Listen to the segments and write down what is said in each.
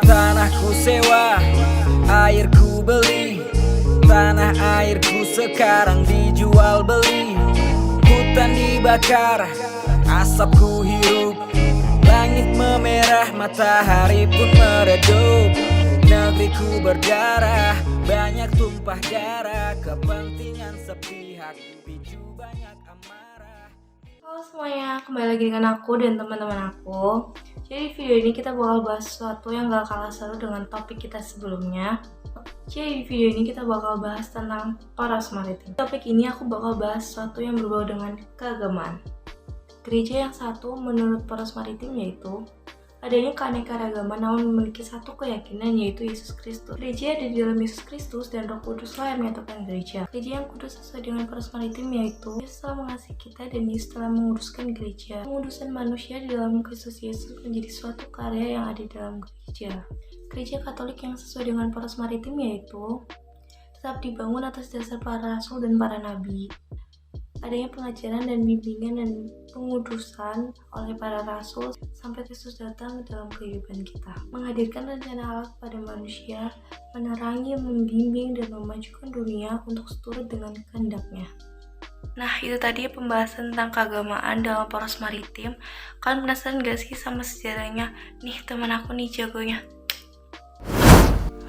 Tanahku sewa, airku beli. Tanah airku sekarang dijual beli. Hutan dibakar, asapku hirup. Langit memerah, matahari pun meredup. Negeriku berdarah, banyak tumpah darah. Kepentingan sepihak, picu banyak amarah. Halo semuanya, kembali lagi dengan aku dan teman-teman aku. Jadi video ini kita bakal bahas sesuatu yang gak kalah seru dengan topik kita sebelumnya. Jadi di video ini kita bakal bahas tentang poros maritim. Topik ini aku bakal bahas sesuatu yang berbau dengan keagamaan. Gereja yang satu menurut poros maritim yaitu adanya keanekaragaman namun memiliki satu keyakinan yaitu Yesus Kristus. Gereja ada di dalam Yesus Kristus dan Roh Kuduslah yang menyatukan gereja. Gereja yang kudus sesuai dengan poros maritim yaitu Yesus telah mengasihi kita dan Yesus telah menguduskan gereja. Pengudusan manusia di dalam Kristus Yesus menjadi suatu karya yang ada di dalam gereja. Gereja Katolik yang sesuai dengan poros maritim yaitu tetap dibangun atas dasar para rasul dan para nabi. Adanya pengajaran dan bimbingan dan pengudusan oleh para rasul sampai Kristus datang dalam kehidupan kita. Menghadirkan rencana Allah kepada manusia, menerangi, membimbing, dan memajukan dunia untuk seturut dengan kehendaknya. Nah, itu tadi pembahasan tentang keagamaan dalam poros maritim. Kalian penasaran gak sih sama sejarahnya? Nih, teman aku nih jagonya.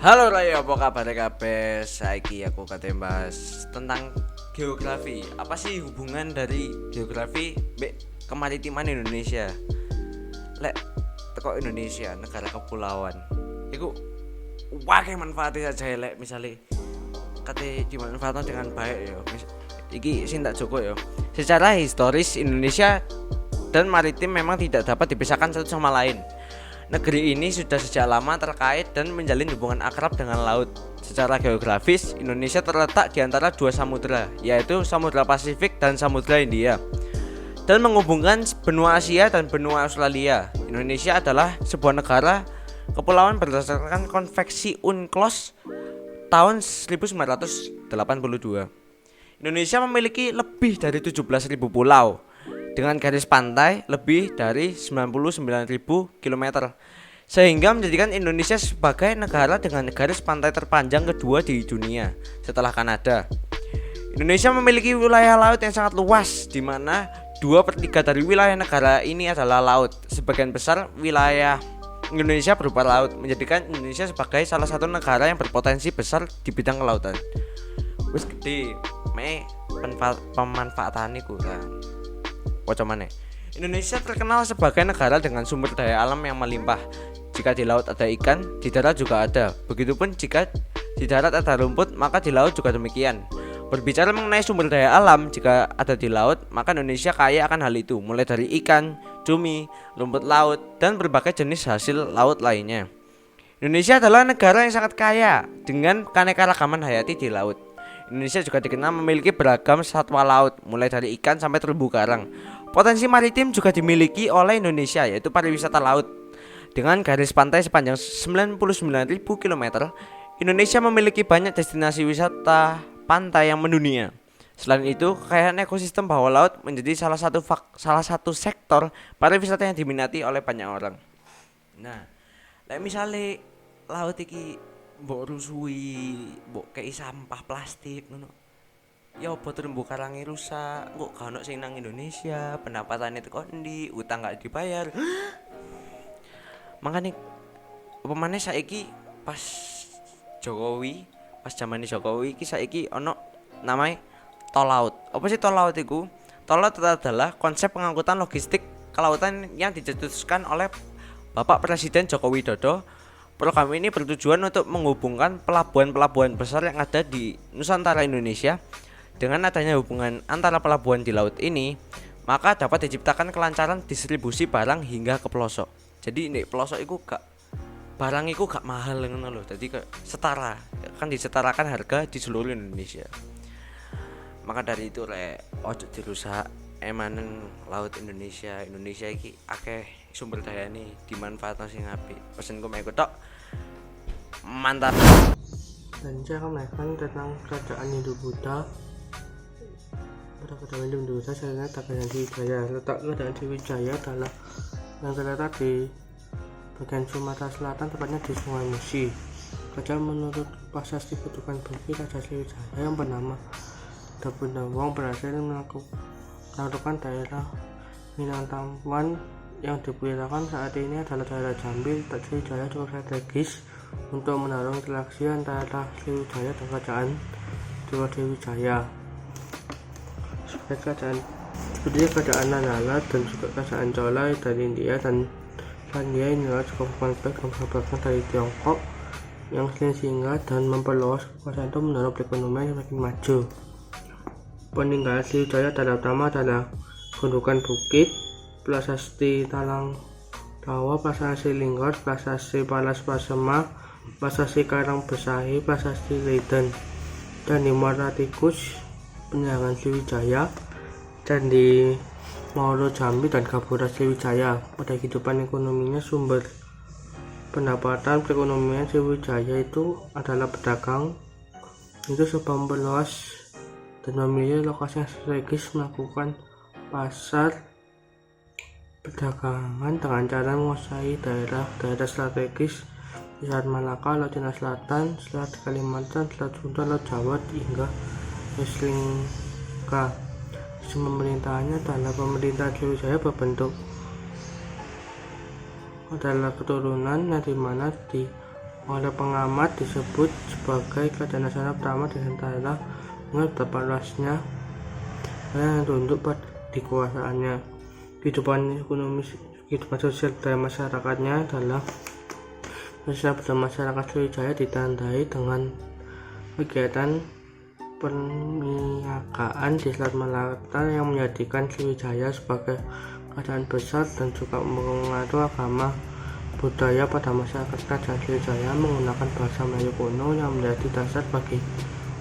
Halo Raya, apa kabar kabeh? Saiki aku kate bahas tentang geografi. Apa sih hubungan dari geografi mbek kemaritiman Indonesia? Lek teko Indonesia, negara kepulauan. Iku wae manfaatnya saja lek misale kate dimanfaatkan dengan baik ya. Iki sing tak joko ya. Secara historis Indonesia dan maritim memang tidak dapat dipisahkan satu sama lain. Negeri ini sudah sejak lama terkait dan menjalin hubungan akrab dengan laut. Secara geografis, Indonesia terletak di antara dua samudra, yaitu Samudra Pasifik dan Samudra Hindia, dan menghubungkan benua Asia dan benua Australia. Indonesia adalah sebuah negara kepulauan berdasarkan Konvensi UNCLOS tahun 1982. Indonesia memiliki lebih dari 17.000 pulau dengan garis pantai lebih dari 99.000 km, sehingga menjadikan Indonesia sebagai negara dengan garis pantai terpanjang kedua di dunia setelah Kanada. Indonesia memiliki wilayah laut yang sangat luas, di mana 2/3 dari wilayah negara ini adalah laut. Sebagian besar wilayah Indonesia berupa laut, menjadikan Indonesia sebagai salah satu negara yang berpotensi besar di bidang kelautan. Wis gede, pemanfaatannya kurang. Indonesia terkenal sebagai negara dengan sumber daya alam yang melimpah. Jika di laut ada ikan, di darat juga ada. Begitupun jika di darat ada rumput, maka di laut juga demikian. Berbicara mengenai sumber daya alam, jika ada di laut, maka Indonesia kaya akan hal itu, mulai dari ikan, cumi, rumput laut, dan berbagai jenis hasil laut lainnya. Indonesia adalah negara yang sangat kaya dengan keanekaragaman hayati di laut. Indonesia juga dikenal memiliki beragam satwa laut, mulai dari ikan sampai terumbu karang. Potensi maritim juga dimiliki oleh Indonesia, yaitu pariwisata laut. Dengan garis pantai sepanjang 99.000 km, Indonesia memiliki banyak destinasi wisata pantai yang mendunia. Selain itu, kekayaan ekosistem bawah laut menjadi salah satu sektor pariwisata yang diminati oleh banyak orang. Nah, misalnya laut iki mbok rusui, mbok kei sampah plastik ngono. Ya apa terumbu karange rusak, kok gak ono sing nang Indonesia, pendapatane teko endi, utang gak dibayar. Makane apa maneh saiki pas zamane Jokowi iki saiki ono namanya tol laut. Apa sih tol laut iku? Tol laut adalah konsep pengangkutan logistik kelautan yang dicetuskan oleh Bapak Presiden Joko Widodo. Program ini bertujuan untuk menghubungkan pelabuhan-pelabuhan besar yang ada di Nusantara Indonesia. Dengan adanya hubungan antara pelabuhan di laut ini, maka dapat diciptakan kelancaran distribusi barang hingga ke pelosok. Jadi nek pelosok iku barang iku gak mahal ngono lho. Jadi setara, kan disetarakan harga di seluruh Indonesia. Maka dari itu ojo dirusak emanen laut Indonesia iki akeh sumber daya nih dimanfaatkan sing apik. Pesenku mek tok mantap. Dan saya akan menjelaskan tentang kerajaan Hindu Buddha pada kedatangan di Indonesia saya Kerajaan Sriwijaya. Letak Kerajaan Sriwijaya adalah yang terletak di bagian Sumatera Selatan, tepatnya di Sungai Musi. Kerajaan menurut prasasti Putukan Bukit Raja Sriwijaya yang bernama Dabundawong berhasil menaklukkan daerah Minangkabau yang diperkirakan saat ini adalah daerah Jambi. Sriwijaya cukup strategis untuk menaruh interaksi antara Sriwijaya dan Kerajaan Dewa-Wijaya. Seperti kerajaan Nalanda dan juga kerajaan Chola dari India dan India inilah cukup kompleks dan berkembang dari Tiongkok yang singgah dan memperluas kekuasaan untuk mendorong perekonomian yang makin maju. Peninggalan Sriwijaya utama adalah Gundukan Bukit, Prasasti Talang Dawa, Prasasti Linggor, Prasasti Palas Pasema, Prasasti Karang Besahi, Prasasti Leiden, Candi Muara Tikus, Peninggalan Sriwijaya, Candi Moro Jambi, dan Gapura Sriwijaya. Pada kehidupan ekonominya, sumber pendapatan perekonomian Sriwijaya itu adalah pedagang. Itu sebab memperluas dan memilih lokasi yang strategis melakukan pasar perdagangan dengan cara menguasai daerah strategis di Selat Malaka, Laut Cina Selatan, Selat Kalimantan, Selat Sunda, Laut Jawa hingga Lingga. Sistem pemerintahannya adalah pemerintahan Sriwijaya berbentuk adalah keturunan yang dimana oleh pengamat disebut sebagai kerajaan nasional pertama di Nusantara dengan betapa luasnya yang tunduk di kuasaannya. Kehidupan sosial dari masyarakatnya adalah sosial masyarakat Sriwijaya ditandai dengan kegiatan perniagaan di Selat Malaka yang menjadikan Sriwijaya sebagai kerajaan besar dan juga mengatur agama budaya pada masyarakat. Kerajaan Sriwijaya menggunakan bahasa Melayu kuno yang menjadi dasar bagi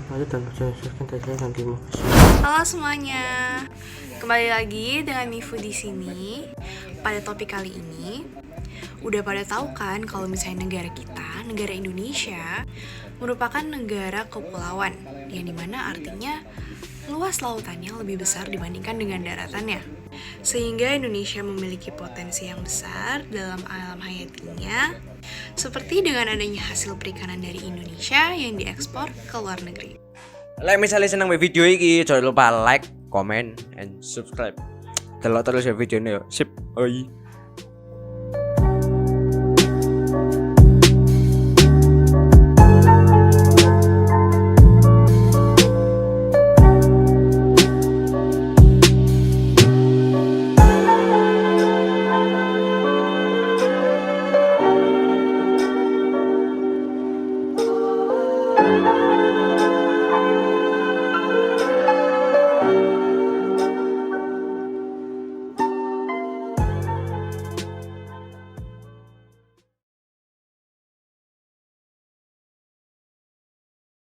Melayu dan berdasarkan dasar dan terima kasih. Halo semuanya, kembali lagi dengan Mifu di sini. Pada topik kali ini, udah pada tahu kan kalau misalnya negara kita, negara Indonesia, merupakan negara kepulauan, yang dimana artinya luas lautannya lebih besar dibandingkan dengan daratannya. Sehingga Indonesia memiliki potensi yang besar dalam alam hayatinya, seperti dengan adanya hasil perikanan dari Indonesia yang diekspor ke luar negeri. Misalnya senang video ini, jangan lupa like, comment, and subscribe. Delok terus ya videonya. Sip. Oi.